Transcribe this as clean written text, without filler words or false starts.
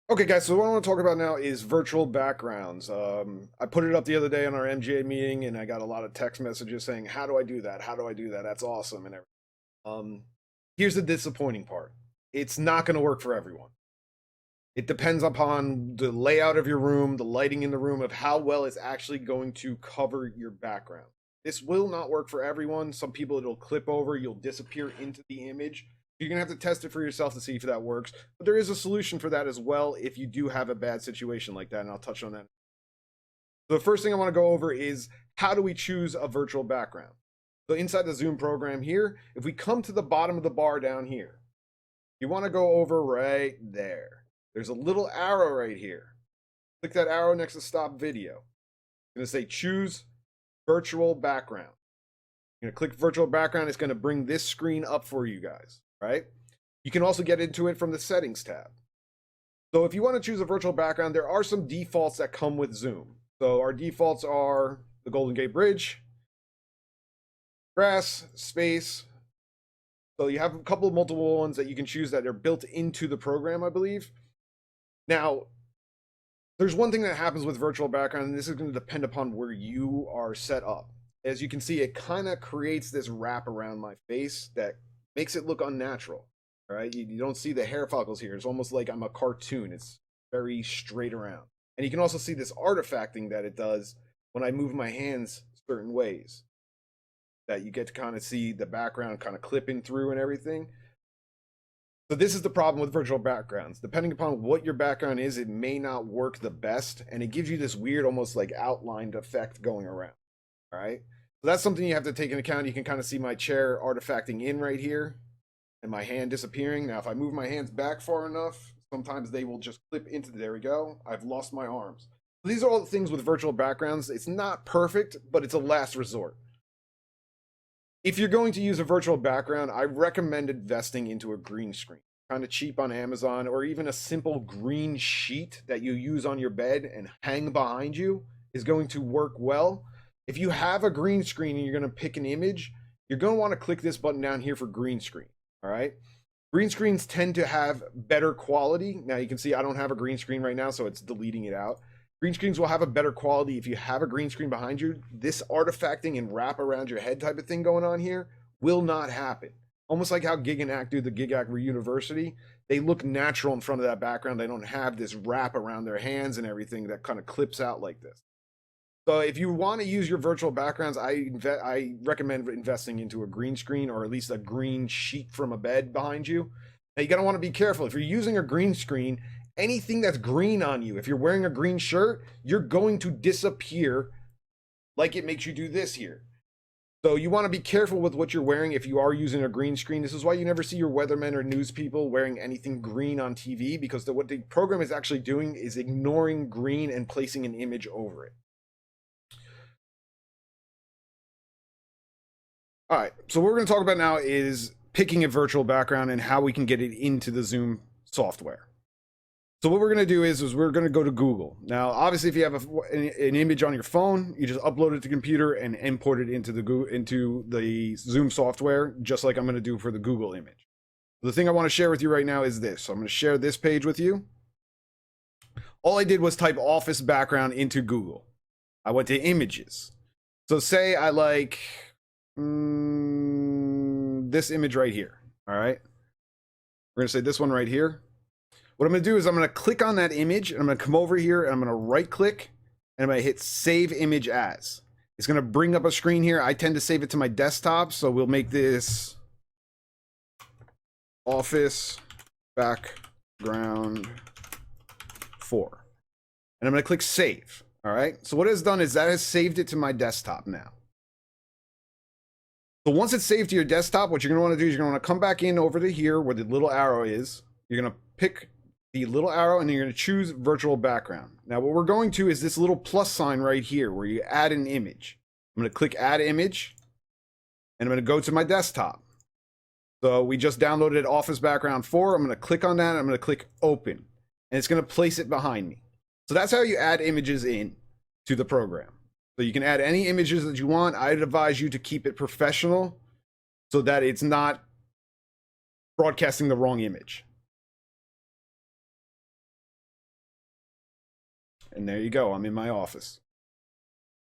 Okay, guys, so what I want to talk about now is virtual backgrounds. I put it up the other day on our MGA meeting, and I got a lot of text messages saying, "How do I do that? How do I do that? That's awesome!" And everything. Um, Here's the disappointing part: it's not going to work for everyone. It depends upon the layout of your room, the lighting in the room, of how well it's actually going to cover your background. This will not work for everyone. Some people it'll clip over, you'll disappear into the image. You're gonna have to test it for yourself to see if that works. But there is a solution for that as well if you do have a bad situation like that, and I'll touch on that. The first thing I want to go over is how do we choose a virtual background? So inside the Zoom program here, if we come to the bottom of the bar down here, you want to go over right there. There's a little arrow right here. Click that arrow next to stop video. I'm going to say choose virtual background. You're going to click virtual background. It's going to bring this screen up for you guys, right? You can also get into it from the settings tab. So if you want to choose a virtual background, there are some defaults that come with Zoom. So our defaults are the Golden Gate Bridge, grass, space. So you have a couple of multiple ones that you can choose that are built into the program, I believe. Now, there's one thing that happens with virtual background, and this is going to depend upon where you are set up. As you can see, it kind of creates this wrap around my face that makes it look unnatural. All right, you don't see the hair follicles here. It's almost like I'm a cartoon. It's very straight around. And you can also see this artifacting that it does when I move my hands certain ways. That you get to kind of see the background kind of clipping through and everything. So this is the problem with virtual backgrounds. Depending upon what your background is, it may not work the best, and it gives you this weird, almost like outlined effect going around. All right. So that's something you have to take into account. You can kind of see my chair artifacting in right here and my hand disappearing. Now, if I move my hands back far enough, sometimes they will just clip into there we go. I've lost my arms. So these are all the things with virtual backgrounds. It's not perfect, but it's a last resort. If you're going to use a virtual background, I recommend investing into a green screen. Kind of cheap on Amazon, or even a simple green sheet that you use on your bed and hang behind you is going to work well. If you have a green screen and you're going to pick an image, you're going to want to click this button down here for green screen. All right. Green screens tend to have better quality. Now you can see I don't have a green screen right now, so it's deleting it out. Green screens will have a better quality if you have a green screen behind you. This artifacting and wrap around your head type of thing going on here will not happen. Almost like how Gig and Act do the Gig Act University. They look natural in front of that background. They don't have this wrap around their hands and everything that kind of clips out like this. So if you want to use your virtual backgrounds, I recommend investing into a green screen or at least a green sheet from a bed behind you. Now you gotta want to be careful. If you're using a green screen, anything that's green on you, if you're wearing a green shirt, you're going to disappear like it makes you do this here. So you want to be careful with what you're wearing if you are using a green screen. This is why you never see your weathermen or news people wearing anything green on TV, because what the program is actually doing is ignoring green and placing an image over it. All right, so what we're going to talk about now is picking a virtual background and how we can get it into the Zoom software. So what we're going to do is we're going to go to Google. Now, obviously, if you have an image on your phone, you just upload it to the computer and import it into the Zoom software, just like I'm going to do for the Google image. The thing I want to share with you right now is this. So I'm going to share this page with you. All I did was type office background into Google. I went to images. So say I like this image right here. All right. We're going to say this one right here. What I'm going to do is I'm going to click on that image and I'm going to come over here and I'm going to right click and I'm going to hit save image as. It's going to bring up a screen here. I tend to save it to my desktop, so we'll make this office background 4. And I'm going to click save. All right. So what it's done is that has saved it to my desktop now. So once it's saved to your desktop, what you're going to want to do is you're going to want to come back in over to here where the little arrow is. You're going to pick the little arrow and you're going to choose virtual background. Now what we're going to is this little plus sign right here where you add an image. I'm going to click add image and I'm going to go to my desktop. So we just downloaded Office Background 4. I'm going to click on that and I'm going to click open and it's going to place it behind me. So that's how you add images in to the program. So you can add any images that you want. I'd advise you to keep it professional so that it's not broadcasting the wrong image. And there you go. I'm in my office.